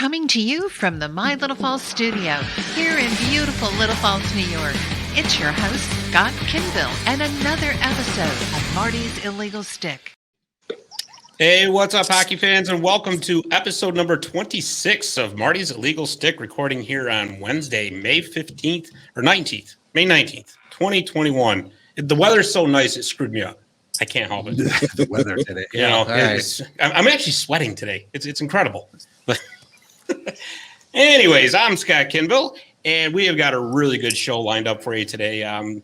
coming to you from the My Little Falls studio here in beautiful Little Falls, New York. It's your host, Scott Kinville, and another episode of Marty's Illegal Stick. Hey, what's up, hockey fans, and welcome to episode number 26 of Marty's Illegal Stick, recording here on Wednesday, May 15th, or 19th, May 19th, 2021. The weather's so nice, it screwed me up. I can't help it. The weather today. You know, right. I'm actually sweating today. It's incredible. But anyways, I'm Scott Kinville, and we have got a really good show lined up for you today.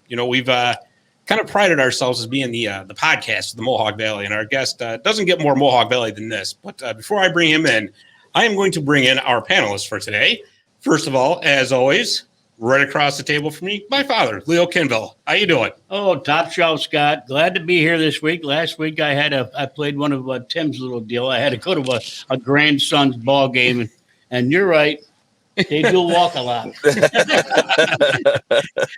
We've kind of prided ourselves as being the podcast of the Mohawk Valley, and our guest doesn't get more Mohawk Valley than this. But before I bring him in, I am going to bring in our panelists for today. First of all, as always, right across the table from me, my father, Leo Kinville. How you doing? Oh, top shelf, Scott. Glad to be here this week. Last week I played one of Tim's little deal. I had to go to a grandson's ball game, and you're right. They do walk a lot.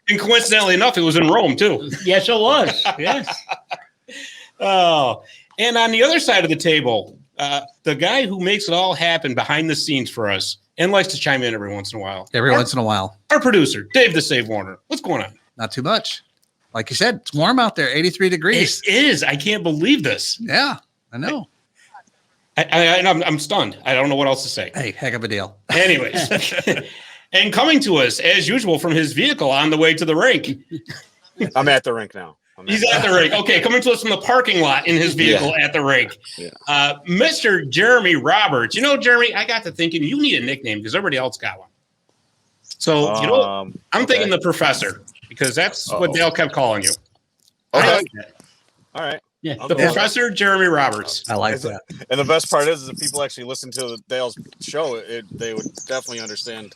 And coincidentally enough, it was in Rome, too. Yes, it was. Yes. Oh, and on the other side of the table, the guy who makes it all happen behind the scenes for us and likes to chime in every once in a while. Once in a while. Our producer, Dave the Save Warner. What's going on? Not too much. Like you said, it's warm out there, 83 degrees. It is. I can't believe this. Yeah, I know. I'm stunned. I don't know what else to say. Hey, heck of a deal. Anyways, and coming to us, as usual, from his vehicle on the way to the rink. I'm at the rink now. He's at the rink. Okay, coming to us from the parking lot in his vehicle at the rink. Yeah. Mr. Jeremy Roberts. You know, Jeremy, I got to thinking you need a nickname because everybody else got one. So, I'm thinking the professor because that's what Dale kept calling you. Okay. All right. Yeah. The professor, Jeremy Roberts. I like that. And the best part is if people actually listen to Dale's show, they would definitely understand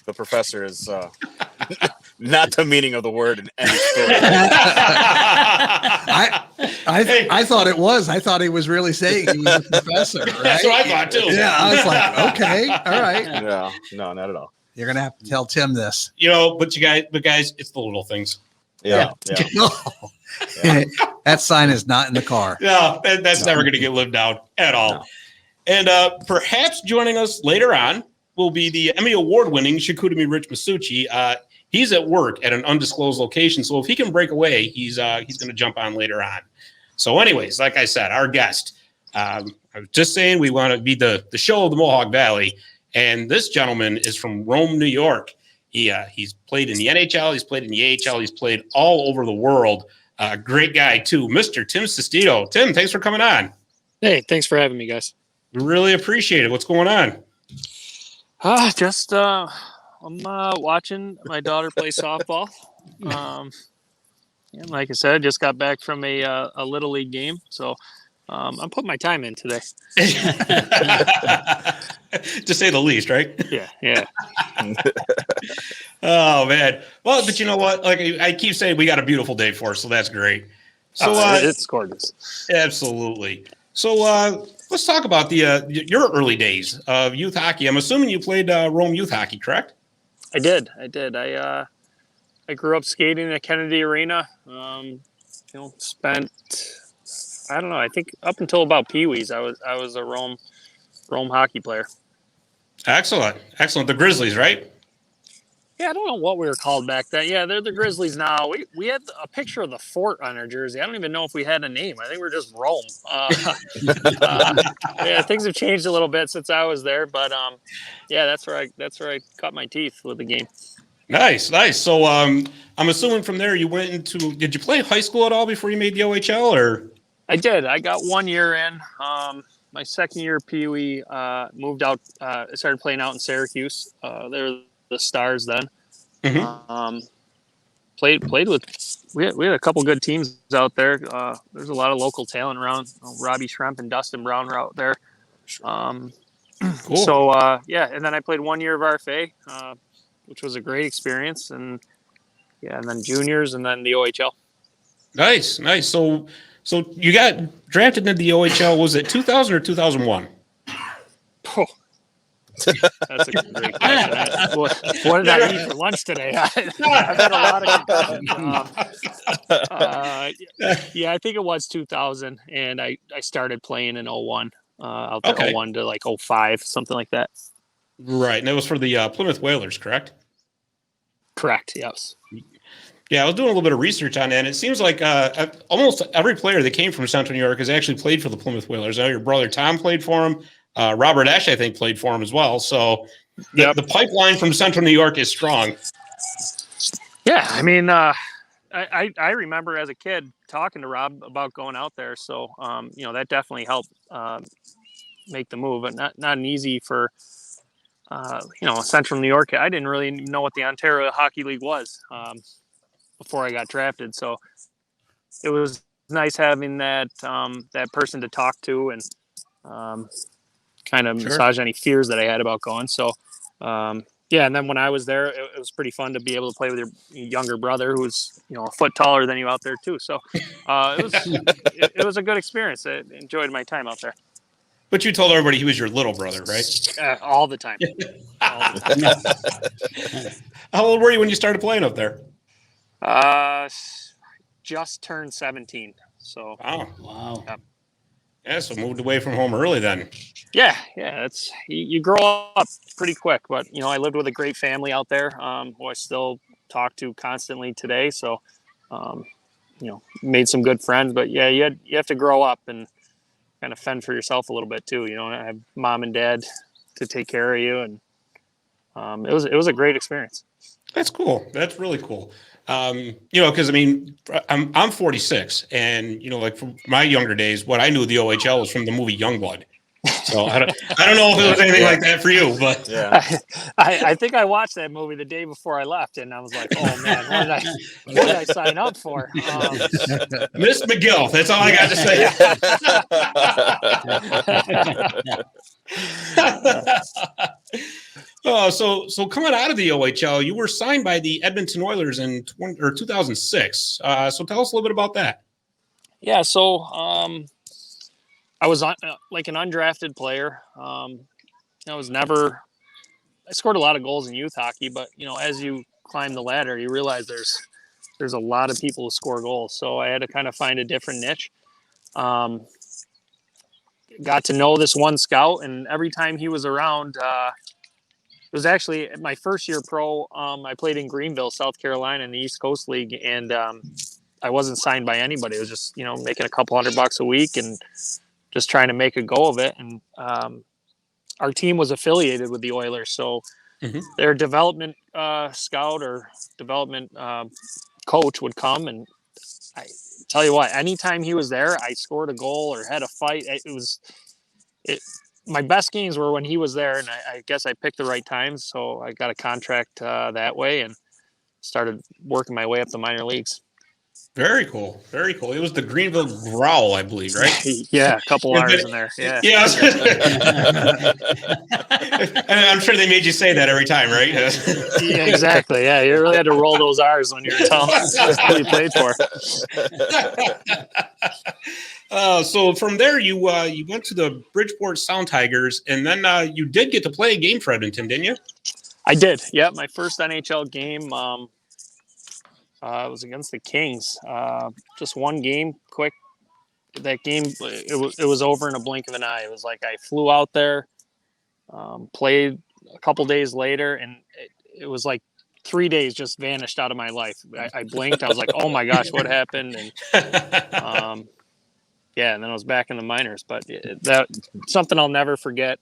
the professor is not the meaning of the word in any story. I thought it was. I thought he was really saying he was a professor. Right? That's what I thought, too. Yeah, I was like, okay, all right. Yeah, no, not at all. You're going to have to tell Tim this. But guys, it's the little things. Yeah. Yeah. That sign is not in the car. No, that's never going to get lived out at all. No. And perhaps joining us later on will be the Emmy Award-winning Shikutami Rich Masucci. He's at work at an undisclosed location, so if he can break away, he's going to jump on later on. So anyways, like I said, our guest, I was just saying we want to be the show of the Mohawk Valley, and this gentleman is from Rome, New York. He's played in the NHL, he's played in the AHL, he's played all over the world. Great guy, too, Mr. Tim Sestito. Tim, thanks for coming on. Hey, thanks for having me, guys. We really appreciate it. What's going on? I'm watching my daughter play softball. And like I said, I just got back from a Little League game, so I'm putting my time in today. To say the least, right? Yeah. Oh, man. Well, but you know what? Like I keep saying, we got a beautiful day for us, so that's great. So it's gorgeous. Absolutely. So let's talk about your early days of youth hockey. I'm assuming you played Rome youth hockey, correct? I did. I grew up skating at Kennedy Arena. Spent, I don't know, I think up until about Pee-wees, I was a Rome hockey player. Excellent. The Grizzlies, right? Yeah, I don't know what we were called back then. Yeah, they're the Grizzlies now. We had a picture of the fort on our jersey. I don't even know if we had a name. I think we're just Rome. Yeah, things have changed a little bit since I was there, but yeah, that's where I cut my teeth with the game. Nice. So I'm assuming from there you went into. Did you play high school at all before you made the OHL, or? I did. I got 1 year in. My second year Pee-wee moved out. I started playing out in Syracuse. They were the Stars then. Mm-hmm. Played with. We had a couple good teams out there. There's a lot of local talent around. Robbie Schremp and Dustin Brown were out there. Cool. So and then I played 1 year of RFA, which was a great experience, and then juniors, and then the OHL. Nice. So you got drafted into the OHL. Was it 2000 or 2001? Oh, that's a great question. What did I eat for lunch today? I've had a lot of yeah, I think it was 2000, and I started playing in 01. Out there, 01 to like 05, something like that. Right, and that was for the Plymouth Whalers, correct? Correct. Yes. Yeah, I was doing a little bit of research on that, and it seems like almost every player that came from Central New York has actually played for the Plymouth Whalers. I know your brother Tom played for him. Robert Esch, I think, played for him as well. So the pipeline from Central New York is strong. Yeah, I mean, I remember as a kid talking to Rob about going out there. So, that definitely helped make the move, but not an easy for, Central New York. I didn't really know what the Ontario Hockey League was before I got drafted. So it was nice having that person to talk to and kind of massage any fears that I had about going. So, and then when I was there, it was pretty fun to be able to play with your younger brother, who's a foot taller than you out there too. So it was a good experience. I enjoyed my time out there. But you told everybody he was your little brother, right? All the time. All the time. How old were you when you started playing up there? Just turned 17. So wow. Yeah, so moved away from home early then. Yeah. It's you grow up pretty quick, but I lived with a great family out there, who I still talk to constantly today. So, made some good friends. But yeah, you have to grow up and kind of fend for yourself a little bit too. I have mom and dad to take care of you, and it was a great experience. That's cool. That's really cool. Because I mean, I'm 46, and like from my younger days, what I knew of the OHL was from the movie Youngblood. So I don't know if it was anything like that for you, but I think I watched that movie the day before I left, and I was like, oh man, what did I sign up for? Miss McGill. That's all I got to say. So coming out of the OHL, you were signed by the Edmonton Oilers in 2006. So tell us a little bit about that. Yeah, so I was like an undrafted player. I scored a lot of goals in youth hockey, but as you climb the ladder, you realize there's a lot of people who score goals. So I had to kind of find a different niche. Got to know this one scout, and every time he was around, it was actually my first year pro. I played in Greenville, South Carolina in the East Coast League, and I wasn't signed by anybody. It was just, making a couple $100 a week and just trying to make a go of it. And our team was affiliated with the Oilers. So their development scout or development coach would come, and I tell you what, anytime he was there, I scored a goal or had a fight. My best games were when he was there, and I guess I picked the right times. So I got a contract that way and started working my way up the minor leagues. Very cool. Very cool. It was the Greenville Growl, I believe, right? Yeah, a couple R's in there. Yeah. And I'm sure they made you say that every time, right? Yeah, exactly. Yeah, you really had to roll those R's when you're telling who you played for. So from there, you went to the Bridgeport Sound Tigers, and then you did get to play a game for Edmonton, didn't you? I did. Yeah, my first NHL game. It was against the Kings. Just one game, quick. That game, it was over in a blink of an eye. It was like I flew out there, played a couple days later, and it was like 3 days just vanished out of my life. I blinked. I was like, oh my gosh, what happened? And and then I was back in the minors. But that something I'll never forget.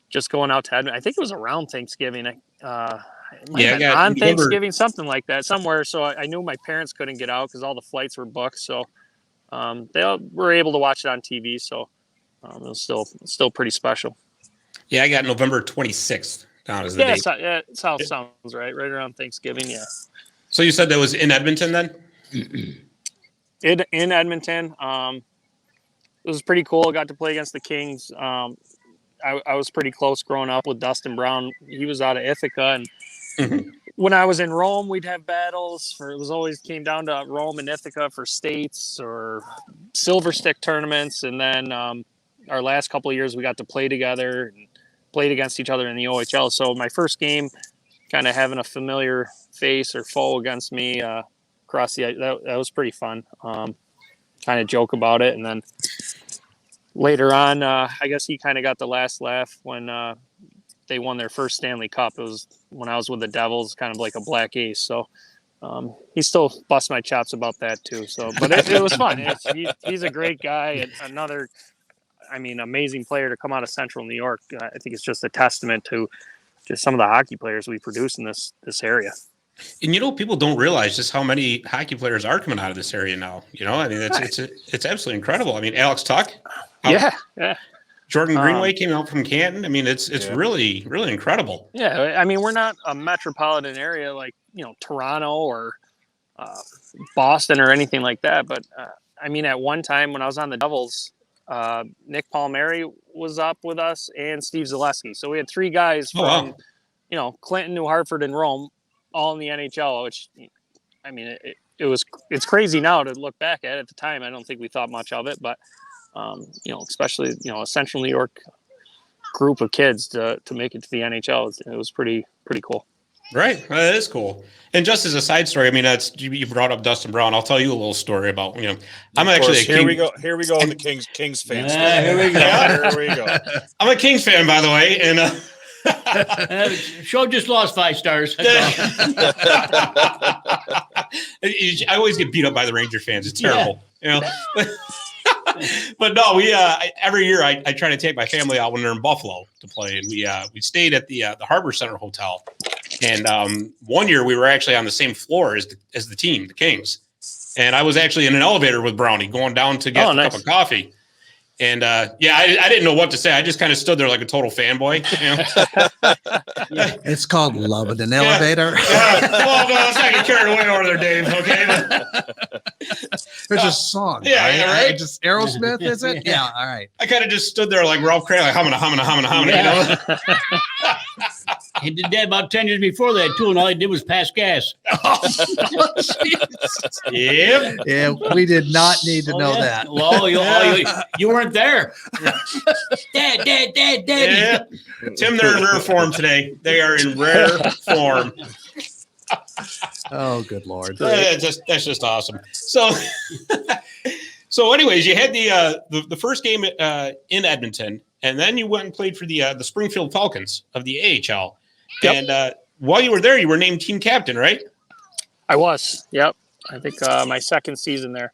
Just going out to Edmonton. I think it was around Thanksgiving. On Thanksgiving, something like that, somewhere. So I knew my parents couldn't get out because all the flights were booked. So they were able to watch it on TV. So it was still pretty special. Yeah, I got November 26th down as the date. That's how it sounds, right around Thanksgiving. Yeah. So you said that was in Edmonton then? In Edmonton. It was pretty cool. I got to play against the Kings. I was pretty close growing up with Dustin Brown. He was out of Ithaca, and when I was in Rome, we'd have battles. It was always came down to Rome and Ithaca for states or silver stick tournaments. And then our last couple of years, we got to play together and played against each other in the OHL. So my first game, kind of having a familiar face or foe against me across the ice, that was pretty fun. Kind of joke about it, and then later on, I guess he kind of got the last laugh when they won their first Stanley Cup. It was when I was with the Devils, kind of like a black ace. So he still busts my chops about that too. So, but it was fun. He's a great guy, and another, amazing player to come out of Central New York. I think it's just a testament to just some of the hockey players we produce in this area. And people don't realize just how many hockey players are coming out of this area now. It's absolutely incredible. Alex Tuck. Yeah. Jordan Greenway came out from Canton. It's really, really incredible. Yeah, we're not a metropolitan area like Toronto or Boston or anything like that. But at one time when I was on the Devils, Nick Palmieri was up with us and Steve Zaleski. So we had three guys from Clinton, New Hartford, and Rome, all in the NHL. Which it's crazy now to look back at. At the time, I don't think we thought much of it, but especially a Central New York group of kids to make it to the NHL, it was pretty cool. Right, that is cool. And just as a side story, that's you brought up Dustin Brown. I'll tell you a little story about I'm actually a Here we go on the Kings fan. Here we go. Here we go. I'm a Kings fan, by the way, and show just lost 5 stars. I always get beat up by the Ranger fans. It's terrible, But no, we every year I try to take my family out when they're in Buffalo to play, and we stayed at the Harbor Center Hotel. And one year we were actually on the same floor as the team, the Kings, and I was actually in an elevator with Brownie going down to get a cup of coffee. And I didn't know what to say. I just kind of stood there like a total fanboy. It's called love in an elevator. Yeah. Well, no, let's not get carried away over there, Dave. Okay. There's a song. Yeah, right. Just Aerosmith, is it? Yeah. All right. I kind of just stood there like Ralph Cray, like humming. He did that about 10 years before that too, and all he did was pass gas. Yep. Yeah, we did not need to know that. Well, you weren't there. Dad. Yeah. Tim, they're in rare form today. They are in rare form. Oh, good Lord. That's just awesome. So anyways, you had the first game in Edmonton, and then you went and played for the Springfield Falcons of the AHL. Yep. And while you were there, you were named team captain, right? I was. Yep. I think my second season there.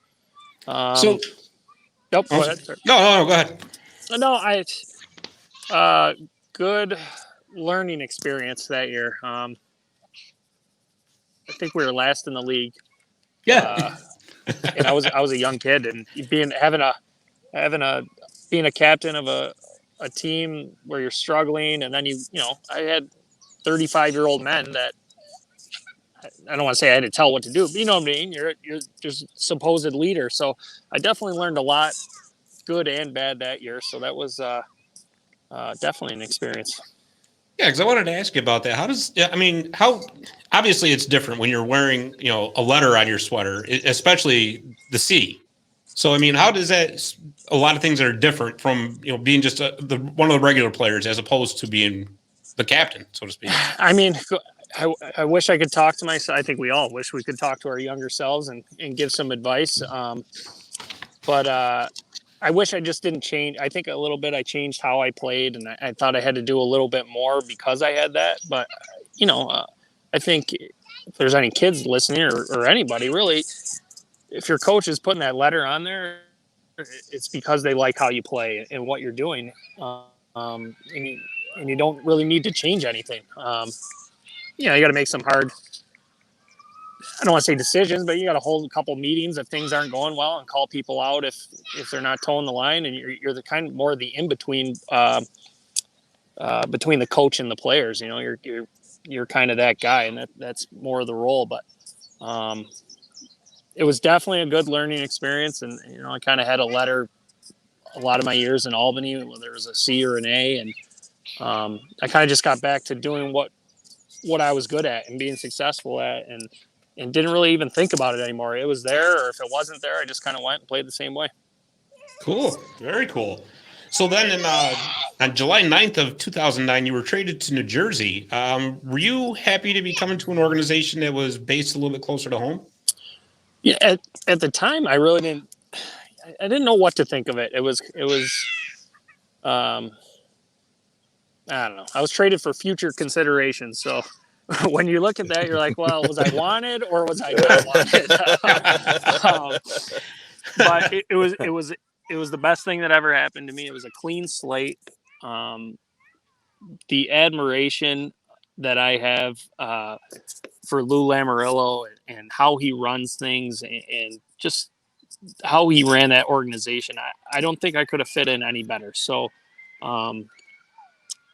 Go ahead. Sir. No, go ahead. No, good learning experience that year. I think we were last in the league. Yeah. And I was a young kid, and being a captain of a team where you're struggling, and then I had 35-year-old men that I don't want to say I had to tell what to do, but you know what I mean? You're just supposed leader. So I definitely learned a lot, good and bad, that year. So that was definitely an experience. Yeah, because I wanted to ask you about that. How obviously it's different when you're wearing, a letter on your sweater, especially the C. So, how does that, a lot of things that are different from, being just one of the regular players as opposed to being the captain, so to speak? I wish I could talk to myself. I think we all wish we could talk to our younger selves and give some advice. But I wish I just didn't change. I think a little bit I changed how I played, and I thought I had to do a little bit more because I had that. But, I think if there's any kids listening or anybody really, if your coach is putting that letter on there, it's because they like how you play and what you're doing. And you don't really need to change anything. You got to make some hard, I don't want to say decisions, but you got to hold a couple meetings if things aren't going well and call people out if they're not towing the line. And you're the kind of more the in between between the coach and the players. You're kind of that guy, and that's more of the role. But it was definitely a good learning experience, and I kind of had a letter a lot of my years in Albany, whether it was a C or an A, and I kind of just got back to doing what I was good at and being successful at, and didn't really even think about it anymore. It was there, or if it wasn't there, I just kind of went and played the same way. Cool. Very cool. So then on July 9th of 2009, you were traded to New Jersey. Were you happy to be coming to an organization that was based a little bit closer to home? Yeah, at the time, I really didn't. I didn't know what to think of it. It was I don't know. I was traded for future consideration. So when you look at that, you're like, well, was I wanted or was I not wanted? But it was the best thing that ever happened to me. It was a clean slate. The admiration that I have for Lou Lamoriello and how he runs things and just how he ran that organization, I don't think I could have fit in any better. So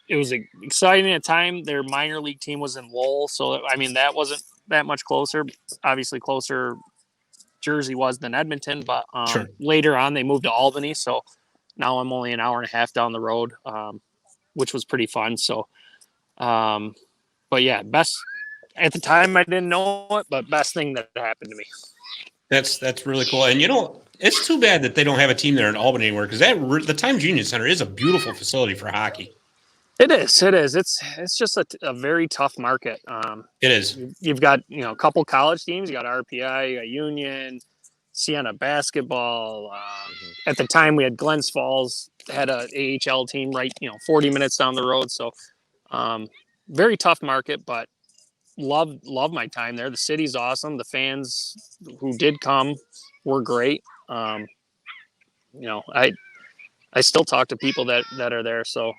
it was exciting at the time. Their minor league team was in Lowell. So, I mean, that wasn't that much closer. Obviously closer Jersey was than Edmonton, but Sure. Later on they moved to Albany. So now I'm only an hour and a half down the road, which was pretty fun. So, but yeah, best at the time I didn't know it, but best thing that happened to me. That's really cool. And it's too bad that they don't have a team there in Albany anymore, because the Times Union Center is a beautiful facility for hockey. It is. It's just a very tough market. It is. You've got a couple college teams. You got RPI, you got Union, Siena basketball. At the time, we had Glens Falls had a AHL team right 40 minutes down the road. So very tough market, but love my time there. The city's awesome. The fans who did come were great. I still talk to people that are there. So.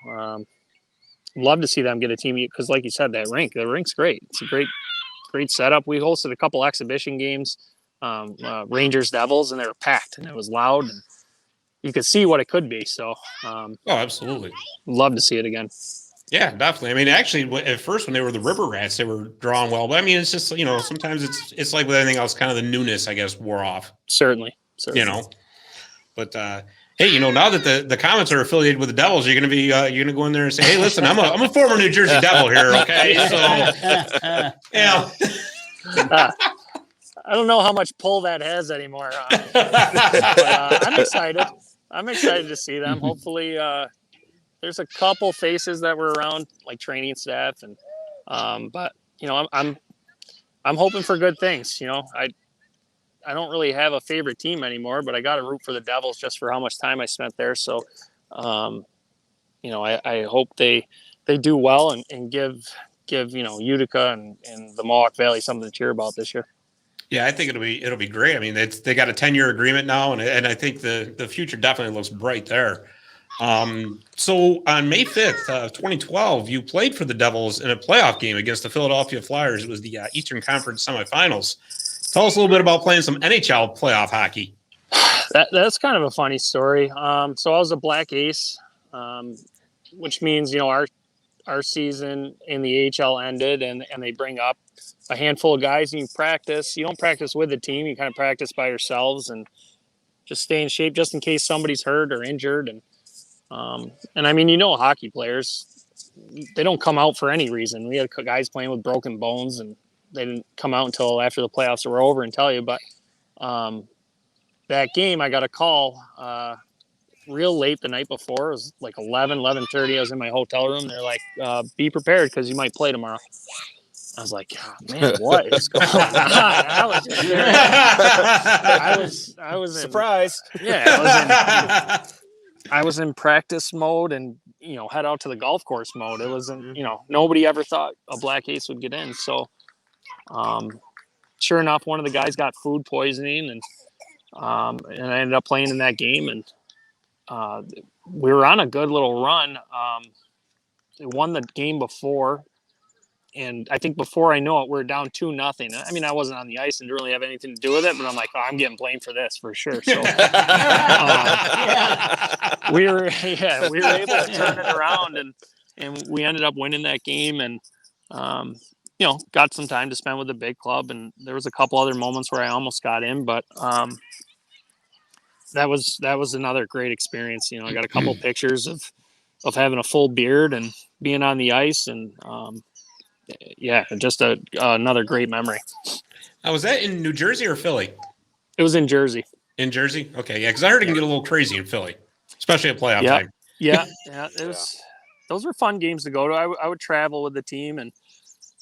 Love to see them get a team because, like you said, the rink's great. It's a great setup. We hosted a couple exhibition games, Rangers Devils, and they were packed and it was loud and you could see what it could be. So, absolutely, love to see it again. Yeah, definitely. I mean, actually, at first when they were the River Rats, they were drawn well, but I mean, it's just sometimes it's like with anything else, kind of the newness, I guess, wore off. Certainly. But. Hey, now that the Comets are affiliated with the Devils, you're gonna go in there and say, "Hey, listen, I'm a former New Jersey Devil here, okay?" So, yeah. I don't know how much pull that has anymore, but I'm excited. I'm excited to see them. Hopefully, there's a couple faces that were around, like training staff, and but I'm hoping for good things. I don't really have a favorite team anymore, but I got to root for the Devils just for how much time I spent there. So, I hope they do well and give Utica and the Mohawk Valley something to cheer about this year. Yeah, I think it'll be great. I mean, they got a 10-year agreement now, and I think the future definitely looks bright there. So on May 5th of 2012, you played for the Devils in a playoff game against the Philadelphia Flyers. It was the Eastern Conference semifinals. Tell us a little bit about playing some NHL playoff hockey. That's kind of a funny story. So I was a black ace, which means, our season in the AHL ended and they bring up a handful of guys and you practice. You don't practice with the team. You kind of practice by yourselves and just stay in shape just in case somebody's hurt or injured. And I mean, hockey players, they don't come out for any reason. We had guys playing with broken bones and they didn't come out until after the playoffs were over and tell you. But that game, I got a call real late the night before. It was like 11:30. I was in my hotel room. They're like, be prepared because you might play tomorrow. I was like, oh, man, what is going on? I was surprised. I was in practice mode and, head out to the golf course mode. It wasn't, nobody ever thought a black ace would get in. So, sure enough, one of the guys got food poisoning and I ended up playing in that game and we were on a good little run. They won the game before, and I think before I know it, we're down 2-0. I mean, I wasn't on the ice and didn't really have anything to do with it, but I'm like, I'm getting blamed for this for sure. So we were able to turn it around and we ended up winning that game and got some time to spend with the big club. And there was a couple other moments where I almost got in, but that was another great experience. I got a couple pictures of having a full beard and being on the ice and just another great memory. Now, was that in New Jersey or Philly? It was in Jersey. In Jersey? Okay, yeah, because I heard it can get a little crazy in Philly, especially at playoff time. Yeah, it was. Those were fun games to go to. I would travel with the team and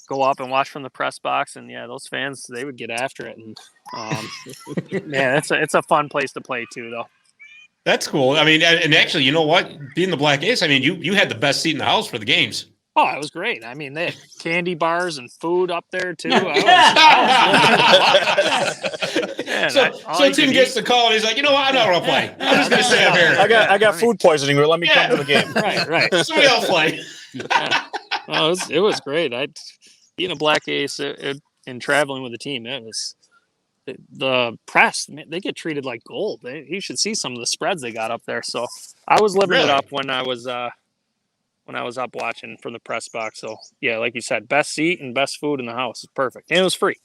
go up and watch from the press box, and those fans, they would get after it. And man, it's a fun place to play too, though. That's cool. I mean, and actually, you know what? Being the Black Ace, I mean, you had the best seat in the house for the games. Oh, it was great. I mean, they had candy bars and food up there too. So Tim gets the call and he's like, you know what? I'm not going to play. I'm just going to stay up here. I got food poisoning. Let me come to the game. Right. Somebody else play. Oh, it was great. Being a Black Ace and traveling with the team, it was the press. Man, they get treated like gold. You should see some of the spreads they got up there. So I was living it up when I was up watching from the press box. So yeah, like you said, best seat and best food in the house is perfect, and it was free.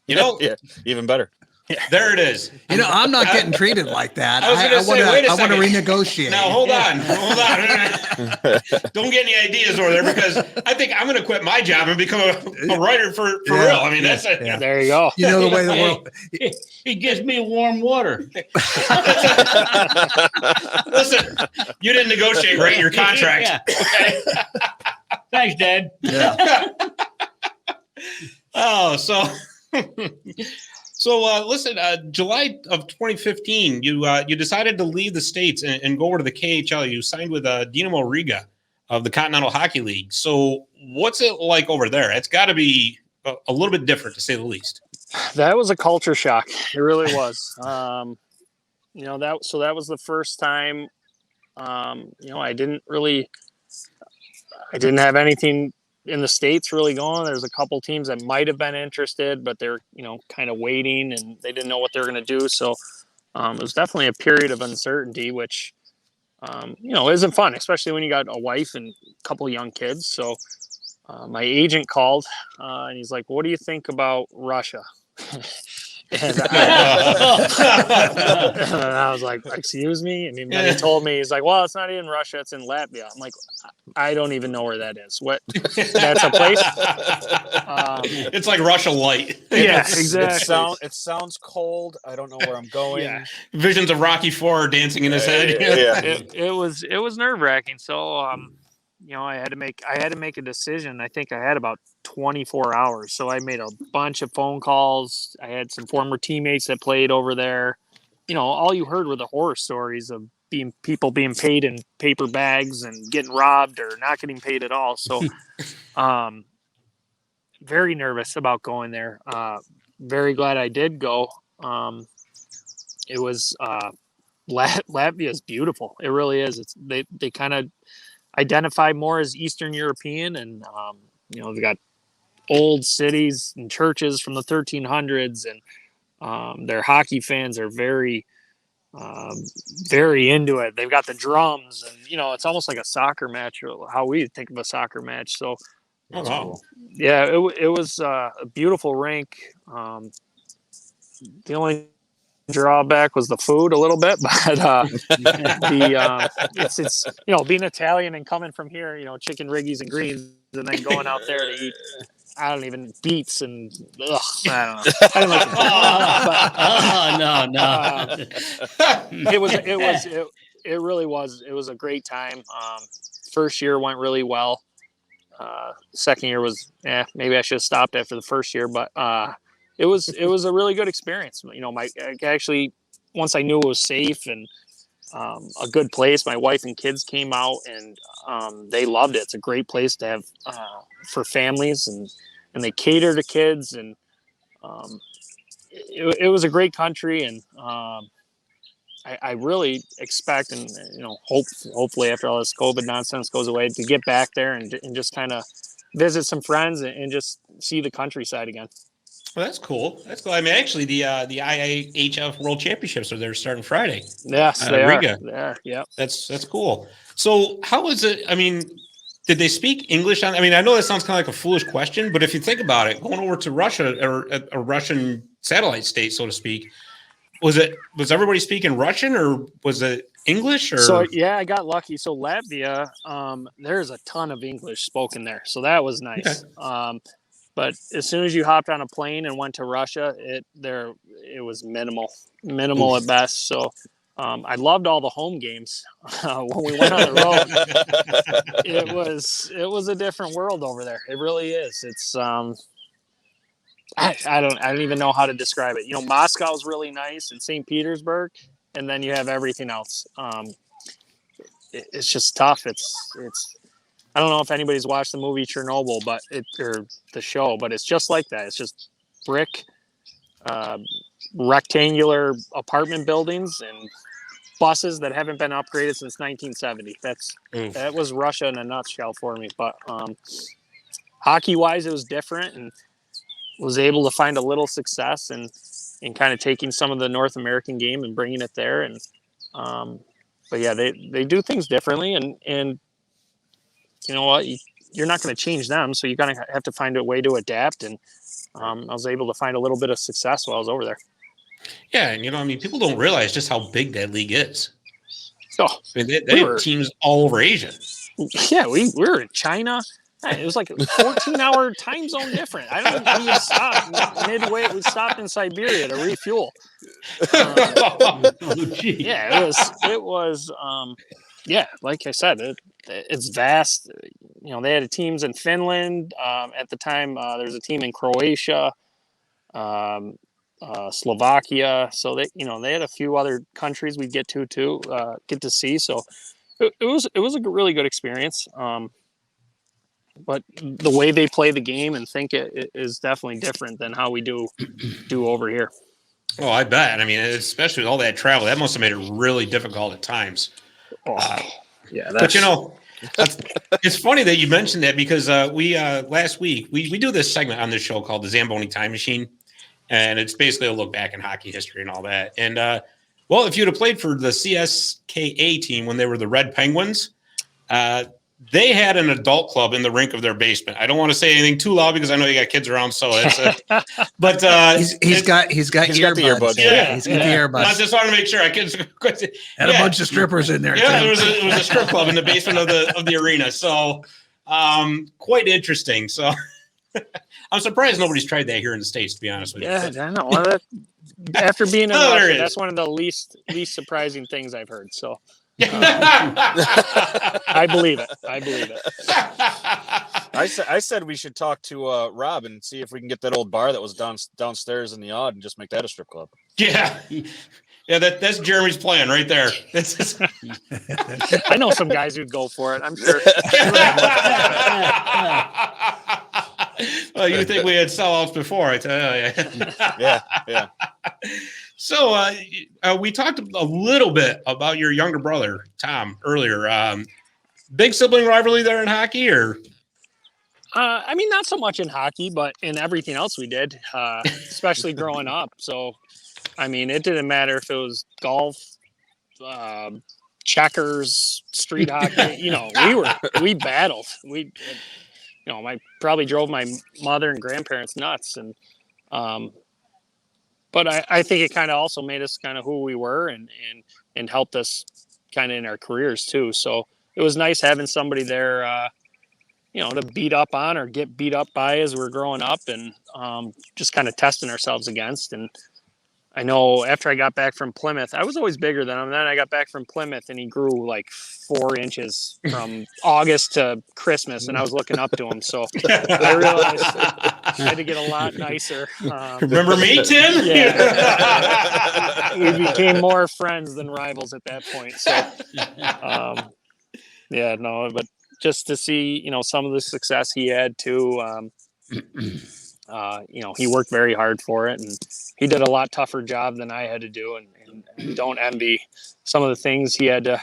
You know, yeah, even better. Yeah. There it is. You know, I'm not getting treated like that. I want to renegotiate. Now, hold on. Don't get any ideas over there, because I think I'm going to quit my job and become a writer for real. I mean, that's it. Yeah. There you go. You know the way the world. He gives me warm water. Listen, you didn't negotiate right your contract. Yeah. Okay? Thanks, Dad. Yeah. Oh, So listen, July of 2015, you decided to leave the States and go over to the KHL. You signed with Dinamo Riga of the Continental Hockey League. So what's it like over there? It's got to be a little bit different, to say the least. That was a culture shock. It really was. That was the first time, I didn't have anything in the States really going. There's a couple teams that might have been interested, but they're, kind of waiting, and they didn't know what they were going to do. So it was definitely a period of uncertainty, which, isn't fun, especially when you got a wife and a couple young kids. So my agent called and he's like, "What do you think about Russia?" And I was like, "Excuse me?" And then he told me, he's like, "Well, it's not in Russia, it's in Latvia." I'm like, "I don't even know where that is. What? That's a place?" It's like Russia light. Yeah, exactly. It sounds cold. I don't know where I'm going. Yeah. Visions of Rocky IV dancing in his head. Yeah. It was nerve-wracking. So I had to make a decision. I think I had about 24 hours. So I made a bunch of phone calls. I had some former teammates that played over there. All you heard were the horror stories of people being paid in paper bags and getting robbed or not getting paid at all. So very nervous about going there. Very glad I did go. It was Latvia is beautiful. It really is. They kind of identify more as Eastern European, and they've got old cities and churches from the 1300s, and their hockey fans are very very into it. They've got the drums, and it's almost like a soccer match, or how we think of a soccer match. So yeah, it was a beautiful rink. The only drawback was the food a little bit, but it's being Italian and coming from here, chicken riggies and greens, and then going out there to eat beets and I don't know. I didn't like it really was. It was a great time. First year went really well. Second year was maybe I should have stopped after the first year, but it was a really good experience. Actually, once I knew it was safe and a good place, my wife and kids came out, and they loved it. It's a great place to have for families, and they cater to kids, and it was a great country, and I really expect, and hopefully after all this COVID nonsense goes away, to get back there and just kind of visit some friends and just see the countryside again. Well, that's cool. That's cool. I mean, actually, the Iihf World Championships are there starting Friday. Yes, they Riga. are. There, yeah. That's cool. So, how is it? I mean, did they speak English? I mean, I know that sounds kind of like a foolish question, but if you think about it, going over to Russia, or a Russian satellite state, so to speak, was everybody speaking Russian, or was it English? Or so yeah, I got lucky. So Latvia, there's a ton of English spoken there, so that was nice. Okay. But as soon as you hopped on a plane and went to Russia, it was minimal Oof. At best. So I loved all the home games when we went on the road. It was a different world over there. It really is. It's I don't even know how to describe it. Moscow's really nice, and St. Petersburg, and then you have everything else. It's just tough. It's. I don't know if anybody's watched the movie Chernobyl, or the show, but it's just like that. It's just brick, rectangular apartment buildings and buses that haven't been upgraded since 1970. That was Russia in a nutshell for me. But hockey-wise, it was different, and was able to find a little success in kind of taking some of the North American game and bringing it there. And but yeah, they do things differently, and you know what? You're not going to change them, so you're going to have to find a way to adapt. And I was able to find a little bit of success while I was over there. Yeah, and I mean, people don't realize just how big that league is. Oh, I mean, they have teams all over Asia. Yeah, we were in China. It was like a 14-hour time zone different. I don't think we would stop midway. We stopped in Siberia to refuel. Yeah, it was. Yeah, like I said, it's vast. They had teams in Finland at the time. There's a team in Croatia, Slovakia. So they had a few other countries we'd get to see. So it was a really good experience. But the way they play the game and think it is definitely different than how we do over here. Oh, I bet. I mean, especially with all that travel, that must have made it really difficult at times. Yeah, but it's funny that you mentioned that, because we last week we do this segment on this show called the Zamboni Time Machine, and it's basically a look back in hockey history and all that. And well, if you'd have played for the CSKA team when they were the Red Penguins, they had an adult club in the rink of their basement. I don't want to say anything too loud because I know you got kids around. So it's, but he's got earbuds. Yeah, he's got the earbuds. I just wanted to make sure I could. And a bunch of strippers in there. Yeah, too. it was a strip club in the basement of the arena. So quite interesting. So I'm surprised nobody's tried that here in the States, to be honest with you. Yeah, I know. Well, after being in Russia, that's one of the least surprising things I've heard. So. I believe it. I said we should talk to Rob and see if we can get that old bar that was downstairs in the Odd and just make that a strip club. Yeah, that's Jeremy's plan right there. I know some guys who'd go for it. I'm sure. Well, you think we had sellouts before? I tell you. Yeah. So we talked a little bit about your younger brother, Tom, earlier. Big sibling rivalry there in hockey, or? I mean, not so much in hockey, but in everything else we did, especially growing up. So, I mean, it didn't matter if it was golf, checkers, street hockey. We battled. I probably drove my mother and grandparents nuts, and but I think it kind of also made us kind of who we were and helped us kind of in our careers too. So it was nice having somebody there, to beat up on or get beat up by as we're growing up, and just kind of testing ourselves against. And I know after I got back from Plymouth, I was always bigger than him. Then I got back from Plymouth and he grew like 4 inches from August to Christmas, and I was looking up to him. So I realized I had to get a lot nicer. Remember me, Tim? Yeah. We became more friends than rivals at that point. So, but just to see, some of the success he had too, he worked very hard for it, and he did a lot tougher job than I had to do, and don't envy some of the things he had to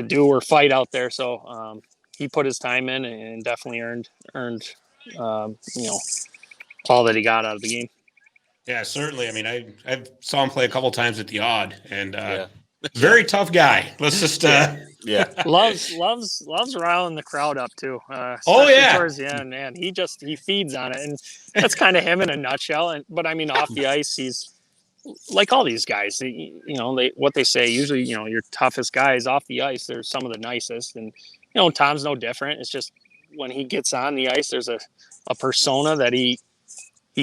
do or fight out there. So he put his time in and definitely earned all that he got out of the game. Yeah, certainly. I mean, I saw him play a couple times at the Odd, and very tough guy. Let's just loves riling the crowd up too. Towards the end, man, he feeds on it, and that's kind of him in a nutshell. But I mean, off the ice, he's like all these guys. What they say usually, your toughest guys off the ice, they're some of the nicest, and Tom's no different. It's just when he gets on the ice, there's a persona that he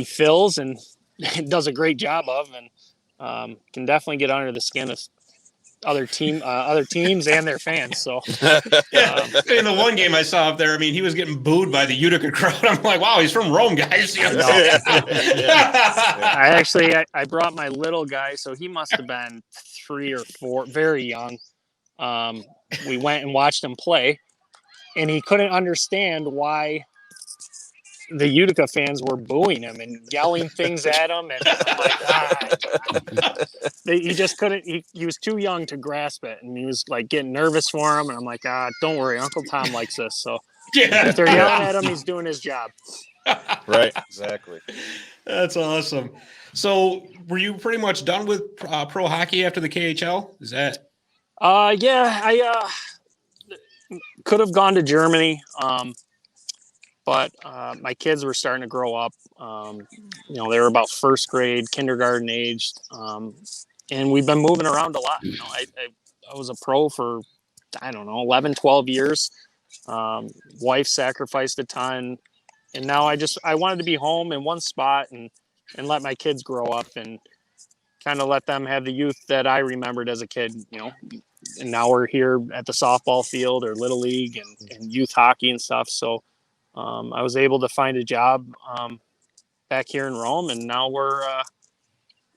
fills and does a great job of, and can definitely get under the skin of other teams and their fans. So in the one game I saw up there, I mean, he was getting booed by the Utica crowd. I'm like, wow, he's from Rome, guys. I brought my little guy, so he must have been 3 or 4, very young. We went and watched him play, and he couldn't understand why the Utica fans were booing him and yelling things at him. And I'm like, he just couldn't, he was too young to grasp it. And he was like getting nervous for him. And I'm like, don't worry, Uncle Tom likes this. So if they're yelling at him, he's doing his job. Right, exactly. That's awesome. So were you pretty much done with pro hockey after the KHL? Is that? Yeah, I could have gone to Germany. But my kids were starting to grow up. They were about first grade, kindergarten aged. And we've been moving around a lot. I was a pro for, 11, 12 years. Wife sacrificed a ton. And now I wanted to be home in one spot and let my kids grow up and kind of let them have the youth that I remembered as a kid, And now we're here at the softball field or Little League and youth hockey and stuff. So I was able to find a job back here in Rome, and now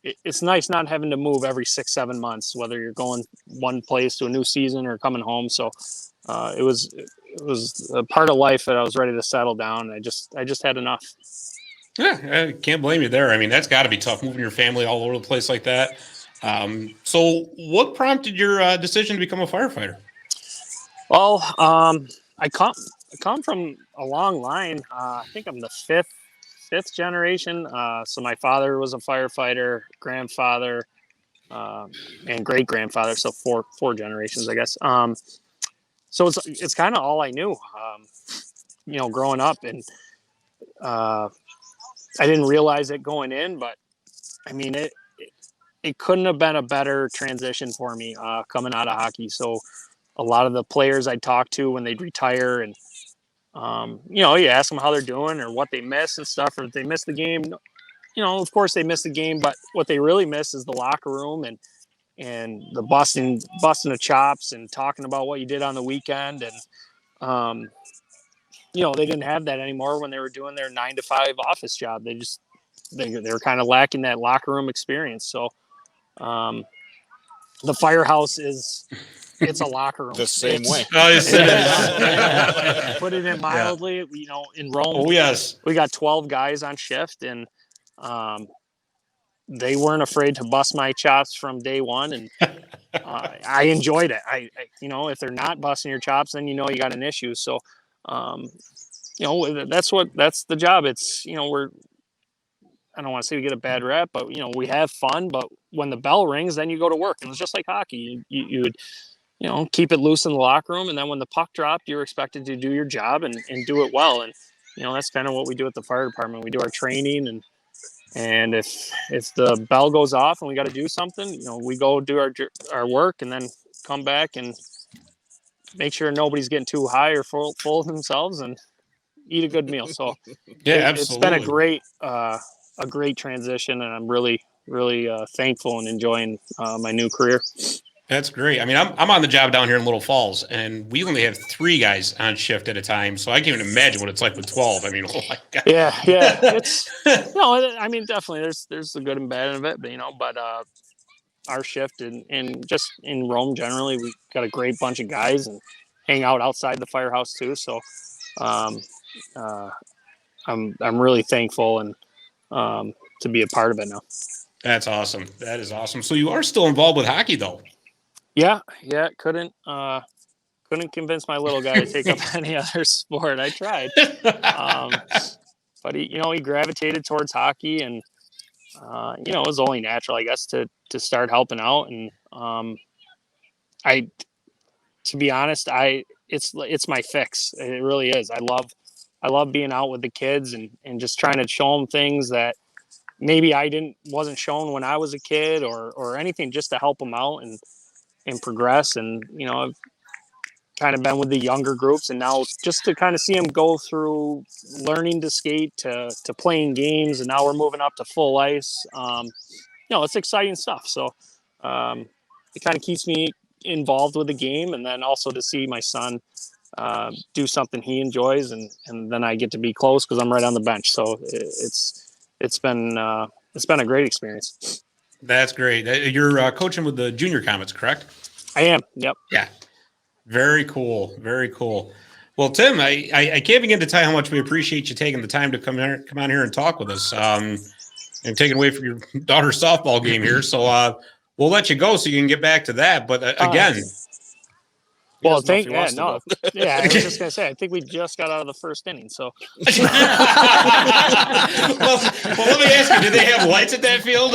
it's nice not having to move every 6-7 months, whether you're going one place to a new season or coming home. So it was a part of life that I was ready to settle down. I just had enough. Yeah, I can't blame you there. I mean, that's got to be tough moving your family all over the place like that. So what prompted your decision to become a firefighter? Well, I come from a long line. I think I'm the fifth generation. So my father was a firefighter, grandfather, and great grandfather. So four generations, I guess. So it's kind of all I knew, growing up, and I didn't realize it going in, but I mean it couldn't have been a better transition for me coming out of hockey. So a lot of the players I talked to when they'd retire and you ask them how they're doing or what they miss and stuff, or if they miss the game, of course they miss the game, but what they really miss is the locker room and the busting of chops and talking about what you did on the weekend. And, they didn't have that anymore when they were doing their 9-to-5 office job. They were kind of lacking that locker room experience. So, the firehouse it's a locker room. The same way. Put it in mildly, in Rome. Oh, yes. We got 12 guys on shift, and they weren't afraid to bust my chops from day one. And I enjoyed it. I if they're not busting your chops, then you got an issue. So, that's the job. It's, I don't want to say we get a bad rep, but we have fun. But when the bell rings, then you go to work, and it's just like hockey. You would, keep it loose in the locker room, and then when the puck dropped, you're expected to do your job and do it well. And that's kind of what we do at the fire department. We do our training, and if the bell goes off and we got to do something, we go do our work and then come back and make sure nobody's getting too high or full of themselves and eat a good meal. So yeah, absolutely. It's been a great transition, and I'm really, really thankful and enjoying my new career. That's great. I mean, I'm on the job down here in Little Falls, and we only have 3 guys on shift at a time. So I can't even imagine what it's like with 12. I mean, oh my God. Yeah. It's I mean, definitely there's the good and bad of it, but our shift and just in Rome generally, we've got a great bunch of guys and hang out outside the firehouse too. So I'm really thankful and to be a part of it now. That's awesome. That is awesome. So you are still involved with hockey, though. Yeah. Couldn't convince my little guy to take up any other sport. I tried, but he gravitated towards hockey, and it was only natural, I guess, to start helping out. And to be honest, it's my fix. It really is. I love being out with the kids and just trying to show them things that maybe I wasn't shown when I was a kid or anything, just to help them out and progress. And, I've kind of been with the younger groups, and now just to kind of see them go through learning to skate to playing games. And now we're moving up to full ice. It's exciting stuff. So it kind of keeps me involved with the game. And then also to see my son do something he enjoys, and then I get to be close because I'm right on the bench. So it's been a great experience. That's great. You're coaching with the junior Comets, correct? I am. Yep. Yeah. Very cool. Very cool. Well, Tim, I can't begin to tell you how much we appreciate you taking the time to come on here and talk with us. And taking away from your daughter's softball game here. So we'll let you go so you can get back to that. But again. Well, I was just gonna say, I think we just got out of the first inning. So, well, let me ask you: did they have lights at that field?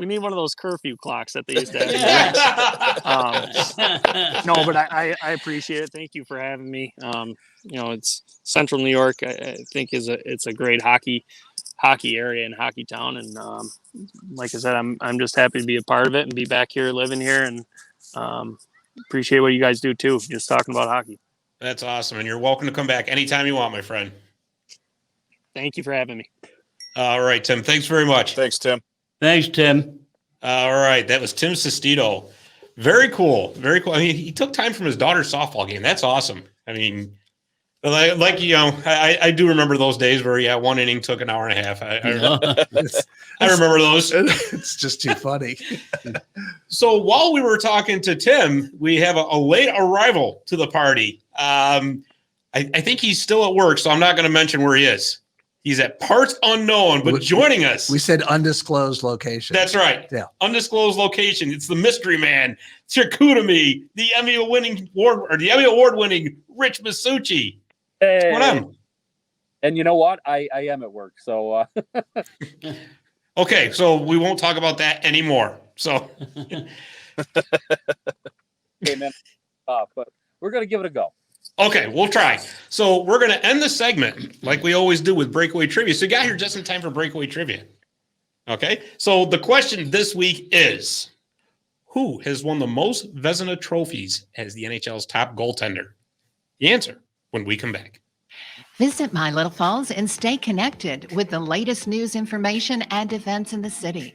We need one of those curfew clocks that they used to have. No, but I appreciate it. Thank you for having me. It's Central New York. I think it's a great hockey area and hockey town, and like I said, I'm just happy to be a part of it and be back here, living here, and appreciate what you guys do too. Just talking about hockey. That's awesome. And you're welcome to come back anytime you want, my friend. Thank you for having me. All right, Tim. Thanks very much. Thanks, Tim. Thanks, Tim. All right. That was Tim Sestito. Very cool. Very cool. I mean, he took time from his daughter's softball game. That's awesome. I mean, I do remember those days where, one inning took an hour and a half. I remember those. It's just too funny. So while we were talking to Tim, we have a late arrival to the party. I think he's still at work, so I'm not going to mention where he is. He's at parts unknown, but joining us. We said undisclosed location. That's right. Yeah. Undisclosed location. It's the mystery man, Circuitami, the Emmy Award-winning Rich Masucci. Hey. What's going on? And you know what? I am at work, so. Okay, so we won't talk about that anymore. So. Okay, man. But we're gonna give it a go. Okay, we'll try. So we're going to end the segment like we always do with Breakaway Trivia. So you got here just in time for Breakaway Trivia. Okay, so the question this week is, who has won the most Vezina trophies as the NHL's top goaltender? The answer when we come back. Visit My Little Falls and stay connected with the latest news, information, and events in the city.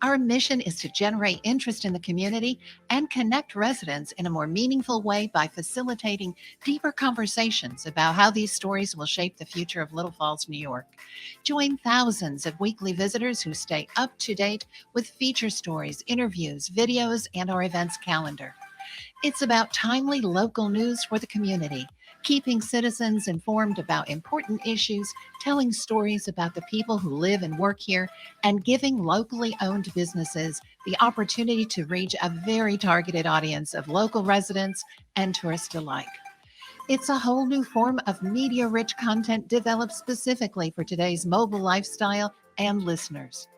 Our mission is to generate interest in the community and connect residents in a more meaningful way by facilitating deeper conversations about how these stories will shape the future of Little Falls, New York. Join thousands of weekly visitors who stay up to date with feature stories, interviews, videos, and our events calendar. It's about timely local news for the community, keeping citizens informed about important issues, telling stories about the people who live and work here, and giving locally owned businesses the opportunity to reach a very targeted audience of local residents and tourists alike. It's a whole new form of media-rich content developed specifically for today's mobile lifestyle and listeners.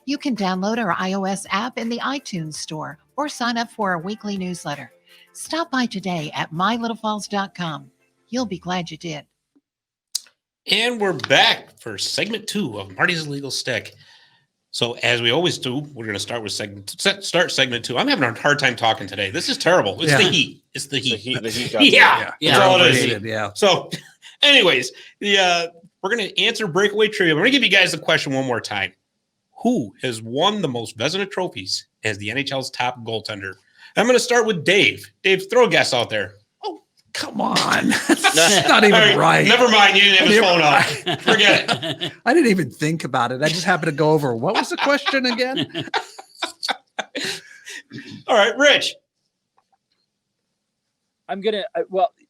You can download our iOS app in the iTunes store or sign up for our weekly newsletter. Stop by today at mylittlefalls.com. You'll be glad you did. And we're back for segment 2 of Marty's Illegal Stick. So as we always do, we're going to start with segment 2. I'm having a hard time talking today. This is terrible. It's the heat. It's the heat. The heat got Yeah. That's all it is. Yeah. So anyways, we're going to answer Breakaway Trivia. I'm going to give you guys the question one more time. Who has won the most Vezina trophies as the NHL's top goaltender? I'm going to start with Dave. Dave, throw a guess out there. Come on. That's not even right. Never mind. You didn't have his phone off. Forget it. I didn't even think about it. I just happened to go over. What was the question again? All right, Rich. I'm going to,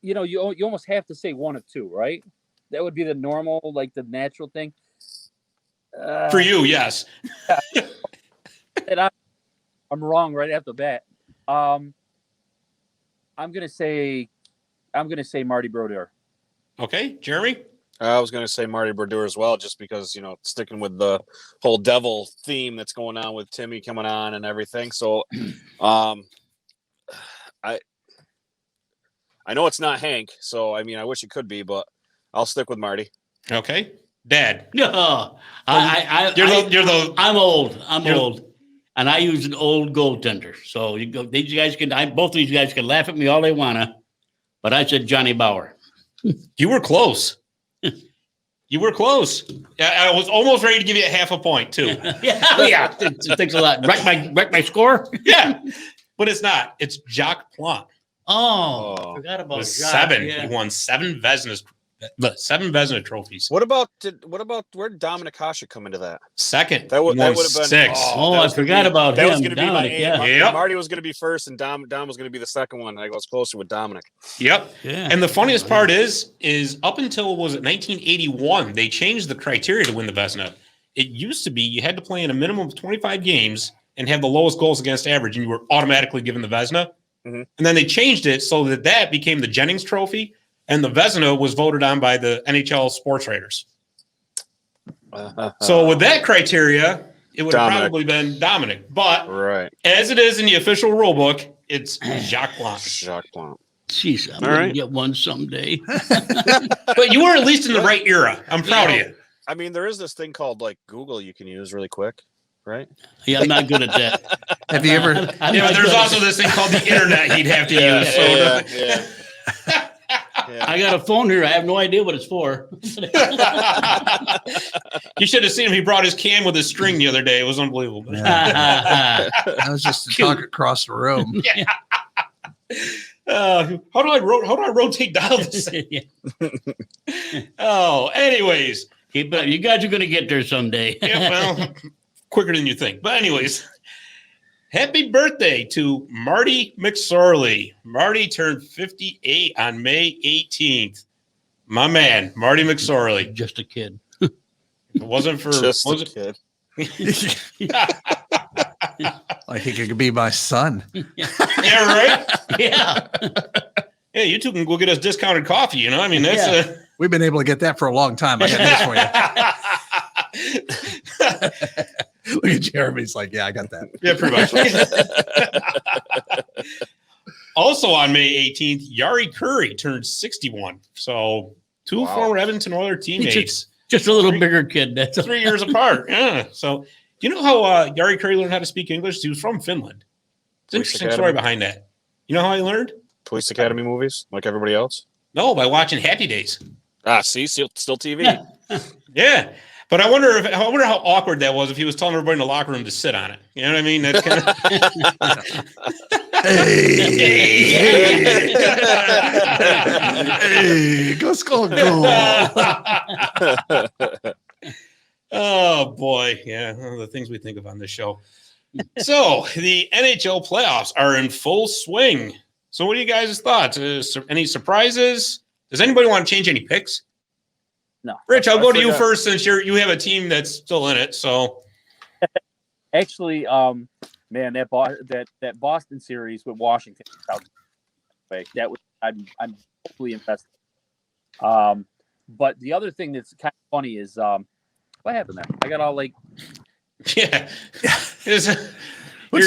you almost have to say one of two, right? That would be the normal, like the natural thing. For you, yes. And I'm wrong right off the bat. I'm gonna say Marty Brodeur. Okay, Jeremy. I was going to say Marty Brodeur as well, just because, sticking with the whole devil theme that's going on with Timmy coming on and everything. So, I know it's not Hank. So, I mean, I wish it could be, but I'll stick with Marty. Okay, Dad. No, I'm old. And I use an old goaltender. So both of these guys can laugh at me all they wanna, but I said Johnny Bauer. You were close. You were close. I was almost ready to give you a half a point too. Yeah. Thanks a lot. Wreck my score. Yeah, but it's not. It's Jacques Plante. Oh, forgot about Jacques. 7. Yeah. He won 7 Vezinas 7 Vezina trophies. What about where did Dominic Hasek come into that? Second. That would have been 6. that I was gonna forgot be- about that him. was going to be my Dominic, aim. yeah. Yep. Marty was going to be first, and Dom was going to be the second one. I was closer with Dominic. Yep. Yeah. And the funniest part is up until, was it 1981, they changed the criteria to win the Vezina. It used to be you had to play in a minimum of 25 games and have the lowest goals against average, and you were automatically given the Vezina. Mm-hmm. And then they changed it so that became the Jennings Trophy, and the Vezina was voted on by the NHL sports writers. So with that criteria, it would have probably been Dominic. But Right. as it is in the official rule book, it's Jacques Blanc. Jacques Blanc. Jeez, I'm All going right. to get one someday. But you were at least in the right era. I'm proud of you. I mean, there is this thing called like Google you can use really quick, right? Yeah, I'm not good at that. Have you ever? Yeah, but there's also this thing called the internet he'd have to use. So Yeah. I got a phone here. I have no idea what it's for. You should have seen him. He brought his can with his string the other day. It was unbelievable. I was just to talk across the room. How do I rotate down this thing? Oh, anyways. Keep it up. You guys are going to get there someday. Yeah, well, quicker than you think. But anyways, happy birthday to Marty McSorley. Marty turned 58 on May 18th. My man, Marty McSorley. Just a kid. It wasn't for Kid. Like he could be my son. Yeah, right? Yeah. Hey, you two can go get us discounted coffee, you know? I mean, that's We've been able to get that for a long time. I got news for you. Look at Jeremy's like, yeah, I got that. Yeah, pretty much. Also on May 18th, Yari Curry turned 61. So 2 former Edmonton Oilers teammates. Just a little bigger kid. That's 3 years apart. Yeah. So do you know how Yari Curry learned how to speak English? He was from Finland. It's an interesting story behind that. You know how he learned? Police Academy movies, like everybody else. No, by watching Happy Days. See, still TV. Yeah. But I wonder how awkward that was if he was telling everybody in the locker room to sit on it. You know what I mean? That's kind of Hey, go skull go. Oh boy, yeah, the things we think of on this show. So the NHL playoffs are in full swing. So what are you guys' thoughts? Any surprises? Does anybody want to change any picks? No. Rich, I'll go to you forgot. first since you have a team that's still in it. So Actually, man, that Boston series with Washington, that was I'm totally invested. But the other thing that's kind of funny is what happened there? I got all like, yeah, what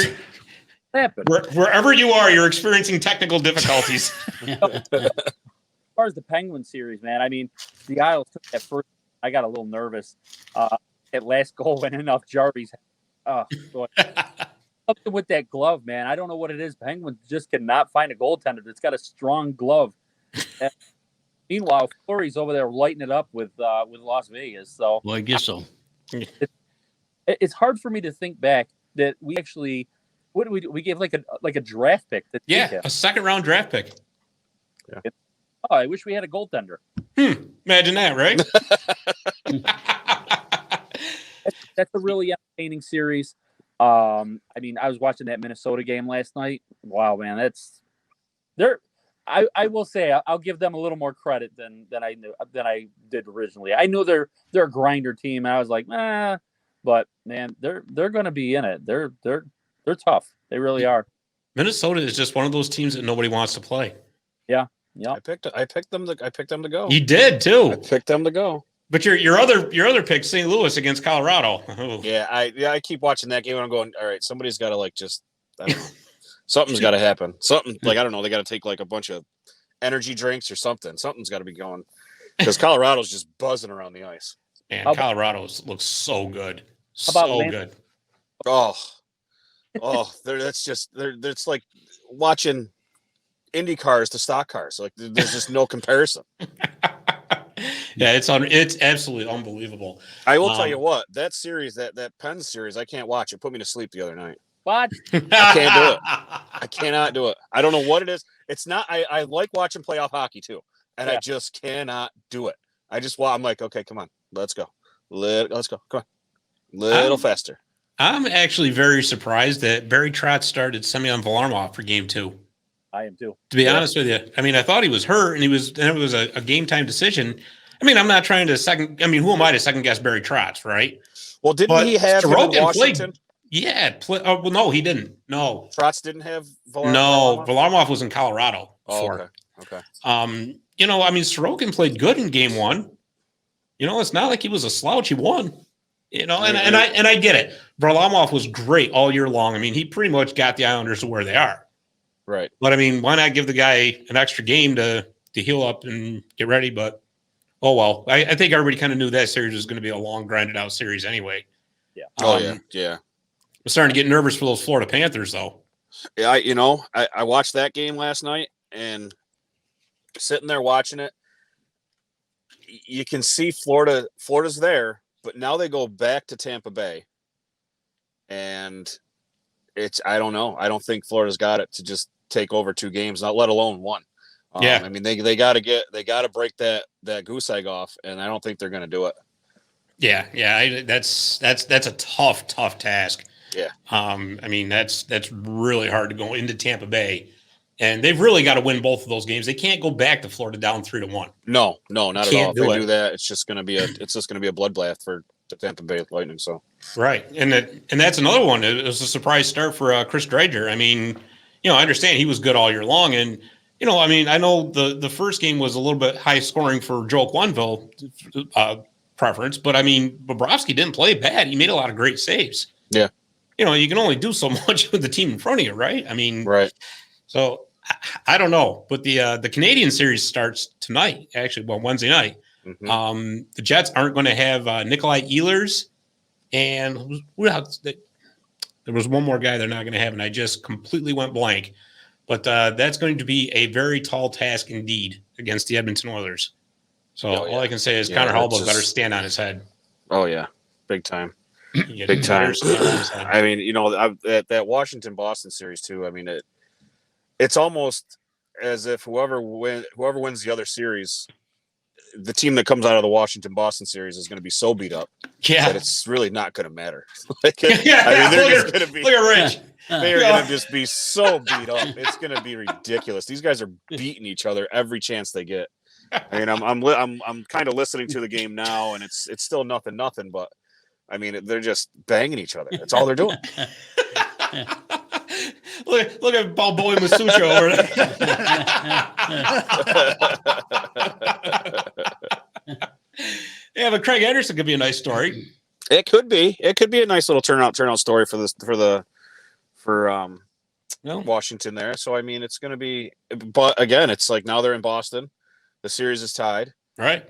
happened? Wherever you are, you're experiencing technical difficulties. As far as the Penguin series, man, I mean, the Isles took that first. I got a little nervous. That last goal went in off Jarry's. Something with that glove, man. I don't know what it is. Penguins just cannot find a goaltender that's got a strong glove. Meanwhile, Fleury's over there lighting it up with Las Vegas. So, Well, I guess so. it's hard for me to think back that we actually what did we do? We gave like a draft pick. Yeah, a second round draft pick. Oh, I wish we had a goaltender. Imagine that, right? That's a really entertaining series. I mean, I was watching that Minnesota game last night. Wow, man, I will say I'll give them a little more credit than I did originally. I know they're a grinder team. And I was like, but man, they're going to be in it. They're tough. They really are. Minnesota is just one of those teams that nobody wants to play. Yeah. I picked them to go. You did too. I picked them to go. But your other pick, St. Louis against Colorado. Oh. Yeah, I keep watching that game and I'm going, all right, somebody's got to I don't know. Something's got to happen. Something I don't know. They got to take like a bunch of energy drinks or something. Something's got to be going because Colorado's just buzzing around the ice. Man, Colorado looks so good. Good. Oh, it's like watching Indy cars to stock cars. Like there's just no comparison. Yeah, it's absolutely unbelievable. I will tell you what, that series, that Penn series, I can't watch. It put me to sleep the other night. What? I can't do it. I cannot do it. I don't know what it is. It's not. I like watching playoff hockey too. and I just cannot do it. I'm like, okay, come on, let's go. Let's go. Come on. Little faster. I'm actually very surprised that Barry Trotz started Semyon Varlamov for game 2. I am too. To be honest with you, I mean, I thought he was hurt, and it was a game time decision. I mean, I'm not trying to who am I to second guess Barry Trotz, right? Well, didn't he have him in Washington? Well, no, he didn't. No, Trotz didn't have Varlamov. No, Varlamov was in Colorado. Oh, okay. Sorokin played good in game 1. It's not like he was a slouch. He won. And I get it. Varlamov was great all year long. I mean, he pretty much got the Islanders to where they are. Right. But I mean, why not give the guy an extra game to heal up and get ready? But oh well. I think everybody kind of knew that series was going to be a long, grinded out series anyway. Yeah. Yeah. I'm starting to get nervous for those Florida Panthers, though. Yeah, I watched that game last night and sitting there watching it. You can see Florida's there, but now they go back to Tampa Bay, and I don't know. I don't think Florida's got it to just take over 2 games, not let alone 1. I mean, they got to break that goose egg off, and I don't think they're going to do it. Yeah. That's a tough task. Yeah. I mean, that's really hard to go into Tampa Bay, and they've really got to win both of those games. They can't go back to Florida down 3-1. No, not at all. If they do that, it's just going to be a bloodbath for the Tampa Bay Lightning. So right, and that's another one. It was a surprise start for Chris Dreiger. I mean, I understand he was good all year long, and I know the first game was a little bit high scoring for Joe Quenneville preference, but I mean, Bobrovsky didn't play bad. He made a lot of great saves. Yeah. You can only do so much with the team in front of you, right? I mean, right. So I don't know, but the Canadian series starts tonight. Actually, Wednesday night. Mm-hmm. The Jets aren't going to have Nikolai Ehlers, and who else? There was one more guy they're not going to have, and I just completely went blank. But that's going to be a very tall task indeed against the Edmonton Oilers. So all I can say is Connor Hellebuyck better stand on his head. Oh yeah, big time. Big time. I mean, that Washington-Boston series too. I mean, it's almost as if whoever wins the other series, the team that comes out of the Washington-Boston series is going to be so beat up that it's really not going to matter. They're just going to be. Look at Rich. They are going to just be so beat up. It's going to be ridiculous. These guys are beating each other every chance they get. I mean, I'm kind of listening to the game now, and it's still nothing, but. I mean, they're just banging each other. That's all they're doing. look at Balboa Masucci over there. Yeah, but Craig Anderson could be a nice story. It could be. It could be a nice little turnout story for Washington there. So I mean, it's going to be. But again, it's like now they're in Boston. The series is tied. Right.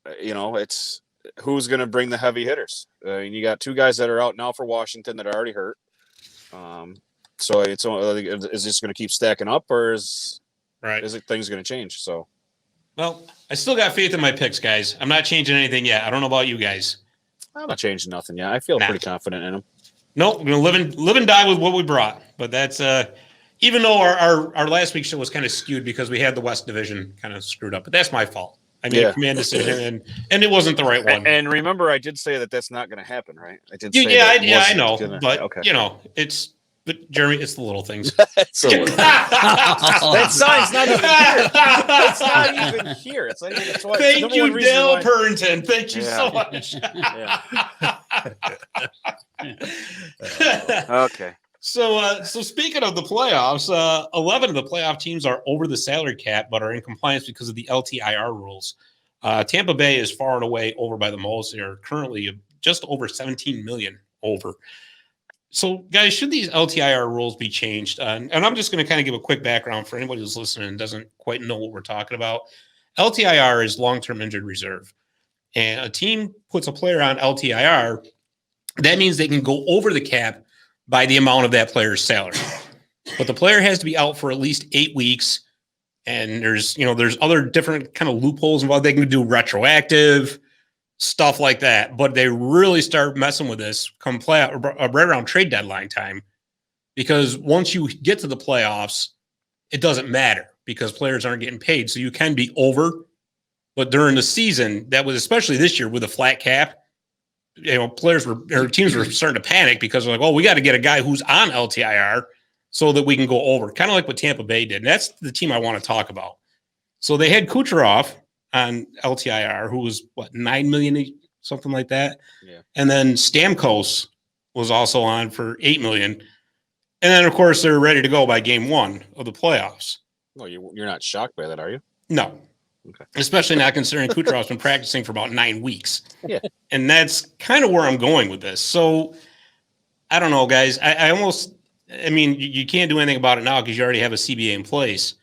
It's. Who's going to bring the heavy hitters? You got 2 guys that are out now for Washington that are already hurt. So is this going to keep stacking up, or is it things going to change? So, well, I still got faith in my picks, guys. I'm not changing anything yet. I don't know about you guys. I'm not changing nothing yet. I feel pretty confident in them. Nope, we're going to live and die with what we brought. But that's even though our last week's show was kind of skewed because we had the West Division kind of screwed up, but that's my fault. I made a command decision, and it wasn't the right one. And remember, I did say that's not going to happen, right? I did. I know, but but Jeremy, it's the little things. That sign's not even here. It's not even here. It's not even. It's why, Thank you, Dale Purrington. Thank you so much. Okay. So speaking of the playoffs, 11 of the playoff teams are over the salary cap, but are in compliance because of the LTIR rules. Tampa Bay is far and away over by the most. They are currently just over 17 million over. So, guys, should these LTIR rules be changed? And I'm just going to kind of give a quick background for anybody who's listening and doesn't quite know what we're talking about. LTIR is long-term injured reserve. And a team puts a player on LTIR, that means they can go over the cap by the amount of that player's salary. But the player has to be out for at least 8 weeks. And there's other different kind of loopholes involved. They can do retroactive stuff like that. But they really start messing with this right around trade deadline time, because once you get to the playoffs, it doesn't matter. because players aren't getting paid. So you can be over. But during the season, that was especially this year with a flat cap, teams were starting to panic because they're like, oh, we got to get a guy who's on LTIR so that we can go over. Kind of like what Tampa Bay did. And that's the team I want to talk about. So they had Kucherov on LTIR, who was $9 million, something like that. Yeah. And then Stamkos was also on for $8 million. And then, of course, they're ready to go by game 1 of the playoffs. Well, you're not shocked by that, are you? No. Okay. Especially not considering Kucherov's been practicing for about 9 weeks. Yeah. And that's kind of where I'm going with this. So I don't know, guys. You can't do anything about it now because you already have a CBA in place.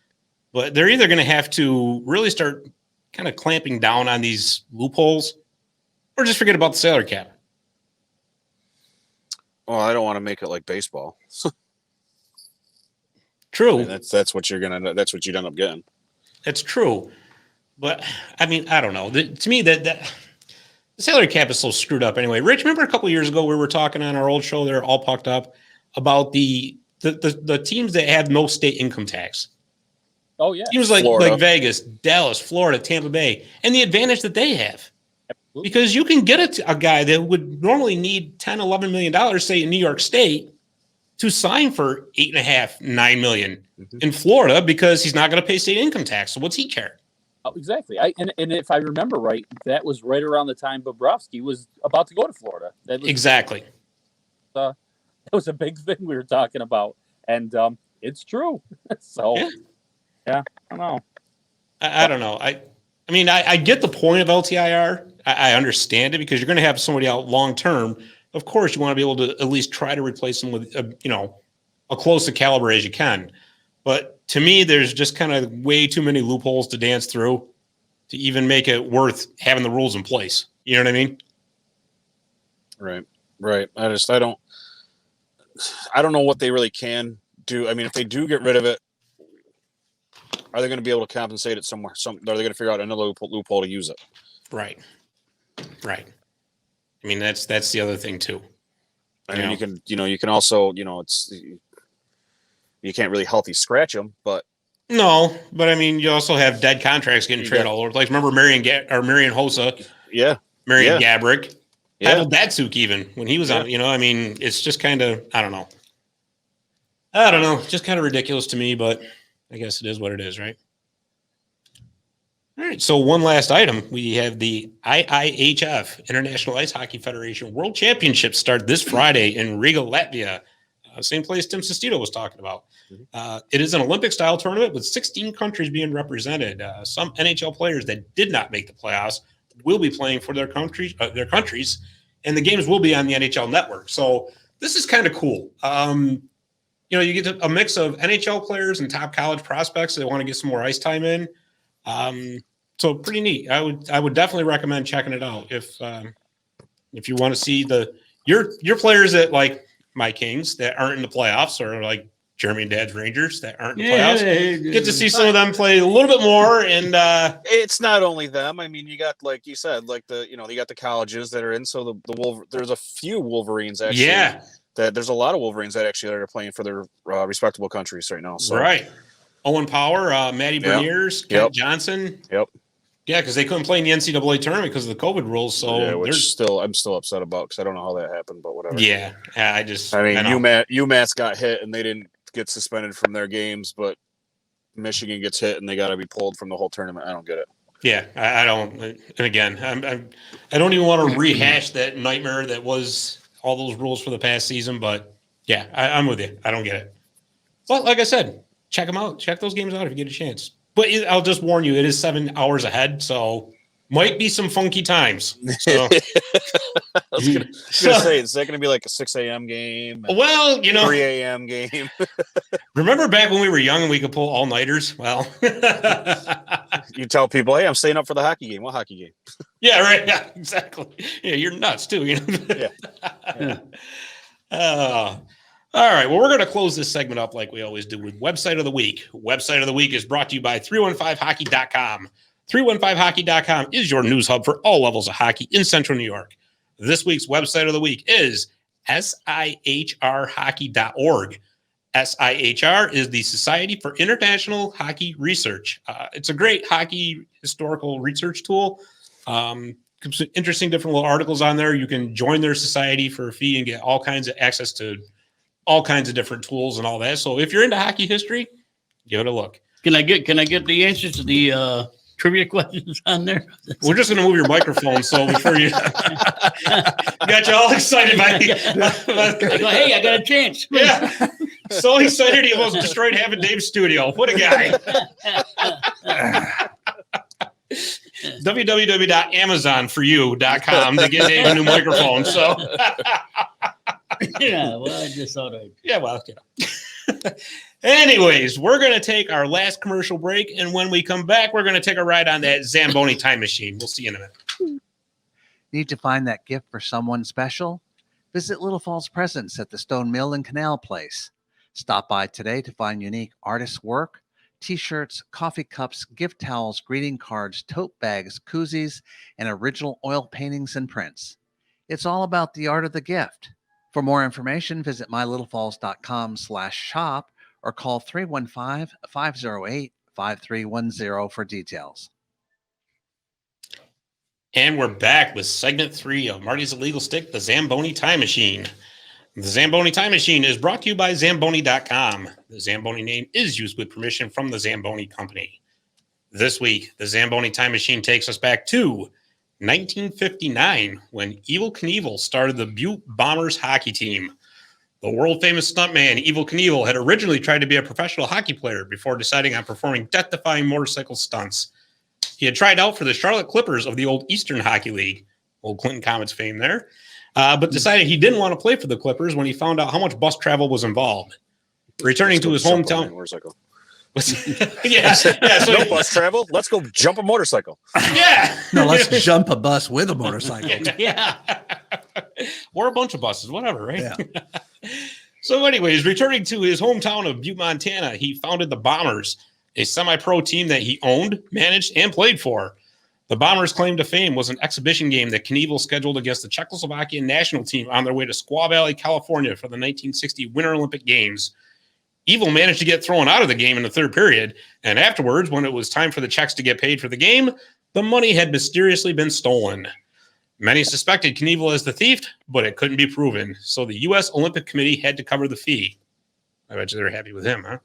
But they're either going to have to really start kind of clamping down on these loopholes or just forget about the salary cap. Well, I don't want to make it like baseball. True. I mean, that's what you'd end up getting. It's true. But, I don't know. To me, that the salary cap is so screwed up anyway. Rich, remember a couple of years ago we were talking on our old show, they're all pucked up, about the teams that have no state income tax. Oh, yeah. Teams like Vegas, Dallas, Florida, Tampa Bay, and the advantage that they have. Absolutely. Because you can get a guy that would normally need $10, $11 million, say in New York State, to sign for $8.5, $9 million in Florida because he's not going to pay state income tax. So what's he care? Oh, exactly. And if I remember right, that was right around the time Bobrovsky was about to go to Florida. Exactly. That was a big thing we were talking about. And it's true. So, yeah, I don't know. I don't know. I get the point of LTIR. I understand it because you're going to have somebody out long term. Of course, you want to be able to at least try to replace them with, a close to caliber as you can. But to me, there's just kind of way too many loopholes to dance through to even make it worth having the rules in place. You know what I mean? Right. I don't know what they really can do. I mean, if they do get rid of it, are they going to be able to compensate it somewhere? Are they going to figure out another loophole to use it? Right. I mean, that's the other thing too. I mean, you can also, you can't really healthy scratch them, but no. But I mean, you also have dead contracts getting traded all over the place. Remember Marian Hossa? Yeah. Marian Gaborik. Yeah. Pavel Datsyuk even when he was on. It's just kind of I don't know. Just kind of ridiculous to me, but I guess it is what it is, right? All right. So one last item, we have the IIHF International Ice Hockey Federation World Championship start this Friday in Riga, Latvia. Same place Tim Sestito was talking about. It is an Olympic-style tournament with 16 countries being represented. Some NHL players that did not make the playoffs will be playing for their countries, and the games will be on the NHL Network. So this is kind of cool. You get a mix of NHL players and top college prospects that want to get some more ice time in. So pretty neat. I would definitely recommend checking it out if you want to see your players that like my Kings that aren't in the playoffs, or like Jeremy and Dad's Rangers that aren't in the playoffs. Get to see some of them play a little bit more. And it's not only them. I mean, you got, like you said, like you got the colleges that are in. So there's a few Wolverines actually. Yeah. There's a lot of Wolverines that are playing for their respectable countries right now. So. Right. Owen Power, Matty Berniers, Kent Johnson. Yep. Yeah, because they couldn't play in the NCAA tournament because of the COVID rules. So I'm still upset about because I don't know how that happened, but whatever. Yeah, UMass got hit and they didn't get suspended from their games, but Michigan gets hit and they got to be pulled from the whole tournament. I don't get it. Yeah, I don't. And again, I don't even want to rehash that nightmare that was all those rules for the past season. But yeah, I'm with you. I don't get it. But like I said, check them out. Check those games out if you get a chance. But I'll just warn you, it is 7 hours ahead, so might be some funky times. So. I was gonna say, is that going to be like a 6 a.m. game? Well, 3 a.m. game. Remember back when we were young and we could pull all-nighters? Well. You tell people, hey, I'm staying up for the hockey game. What hockey game? Yeah, right. Yeah, exactly. Yeah, you're nuts, too. Yeah. All right, well, we're going to close this segment up like we always do with Website of the Week. Website of the Week is brought to you by 315hockey.com. 315hockey.com is your news hub for all levels of hockey in Central New York. This week's Website of the Week is sihrhockey.org. SIHR is the Society for International Hockey Research. It's a great hockey historical research tool. Some interesting different little articles on there. You can join their society for a fee and get all kinds of access to all kinds of different tools and all that. So if you're into hockey history, give it a look. Can I get the answers to the trivia questions on there? We're just going to move your microphone. So before you got you all excited by I go, hey, I got a chance. Yeah. So excited he almost destroyed half of Dave's studio. What a guy. www.amazonforyou.com to get Dave a new microphone. So Yeah, well, I just thought I'd. yeah, well, you know. Anyways, we're going to take our last commercial break. And when we come back, we're going to take a ride on that Zamboni Time Machine. We'll see you in a minute. Need to find that gift for someone special? Visit Little Falls Presents at the Stone Mill and Canal Place. Stop by today to find unique artist work, t-shirts, coffee cups, gift towels, greeting cards, tote bags, koozies, and original oil paintings and prints. It's all about the art of the gift. For more information, visit mylittlefalls.com/shop or call 315-508-5310 for details. And we're back with segment 3 of Marty's Illegal Stick, the Zamboni Time Machine. The Zamboni Time Machine is brought to you by Zamboni.com. The Zamboni name is used with permission from the Zamboni Company. This week, the Zamboni Time Machine takes us back to 1959, when Evel Knievel started the Butte Bombers hockey team. The world-famous stuntman Evel Knievel had originally tried to be a professional hockey player before deciding on performing death-defying motorcycle stunts. He had tried out for the Charlotte Clippers of the old Eastern Hockey League, old Clinton Comets fame there, but decided he didn't want to play for the Clippers when he found out how much bus travel was involved. Returning to his hometown... motorcycle. yeah. So no bus travel. Let's go jump a motorcycle. Yeah. No, let's jump a bus with a motorcycle. Yeah. Or a bunch of buses, whatever, right? Yeah. So anyways, returning to his hometown of Butte, Montana, he founded the Bombers, a semi-pro team that he owned, managed, and played for. The Bombers' claim to fame was an exhibition game that Knievel scheduled against the Czechoslovakian national team on their way to Squaw Valley, California for the 1960 Winter Olympic Games. Evel managed to get thrown out of the game in the third period, and afterwards, when it was time for the Czechs to get paid for the game, the money had mysteriously been stolen. Many suspected Knievel as the thief, but it couldn't be proven, so the U.S. Olympic Committee had to cover the fee. I bet you they're happy with him, huh?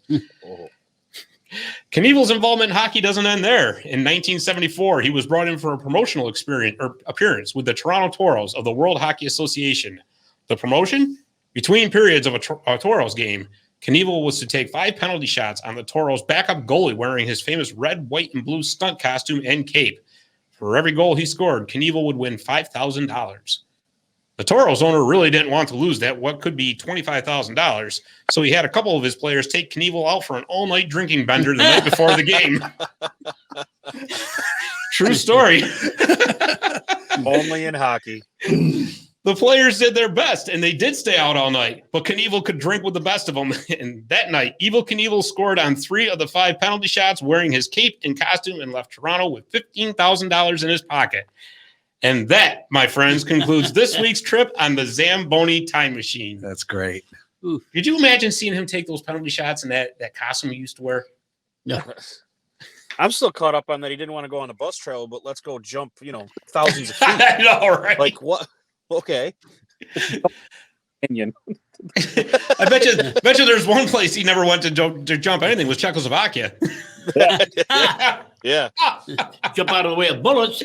Knievel's involvement in hockey doesn't end there. In 1974, he was brought in for a promotional appearance with the Toronto Toros of the World Hockey Association. The promotion? Between periods of a Toros game, Knievel was to take 5 penalty shots on the Toros' backup goalie wearing his famous red, white, and blue stunt costume and cape. For every goal he scored, Knievel would win $5,000. The Toros owner really didn't want to lose that what could be $25,000, so he had a couple of his players take Knievel out for an all-night drinking bender the night before the game. True story. Only in hockey. The players did their best, and they did stay out all night, but Knievel could drink with the best of them. And that night, Evel Knievel scored on 3 of the 5 penalty shots wearing his cape and costume and left Toronto with $15,000 in his pocket. And that, my friends, concludes this week's trip on the Zamboni Time Machine. That's great. Ooh. Could you imagine seeing him take those penalty shots in that costume he used to wear? No. I'm still caught up on that. He didn't want to go on a bus trail, but let's go jump, thousands of feet. I know, right? Like what? Okay. Opinion. I bet you there's one place he never went to jump anything was Czechoslovakia. Yeah. Jump out of the way of bullets.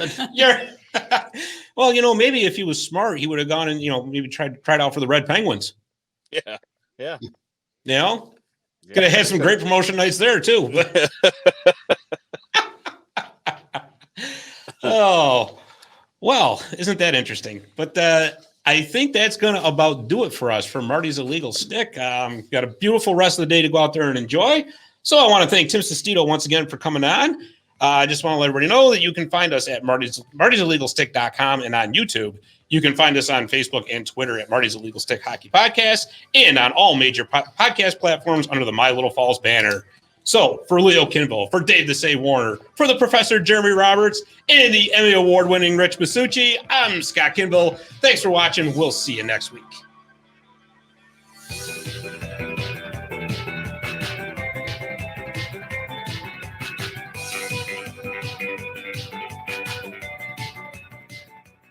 Well, maybe if he was smart, he would have gone and, maybe tried out for the Red Penguins. Yeah. Yeah. Could have had some great promotion nights there too. Oh, well, isn't that interesting? But I think that's going to about do it for us for Marty's Illegal Stick. Got a beautiful rest of the day to go out there and enjoy. So I want to thank Tim Sestito once again for coming on. I just want to let everybody know that you can find us at martysillegalstick.com and on YouTube. You can find us on Facebook and Twitter at Marty's Illegal Stick Hockey Podcast and on all major podcast platforms under the My Little Falls banner. So for Leo Kinville, for Dave the Say Warner, for the Professor Jeremy Roberts, and the Emmy Award-winning Rich Masucci, I'm Scott Kinville. Thanks for watching. We'll see you next week.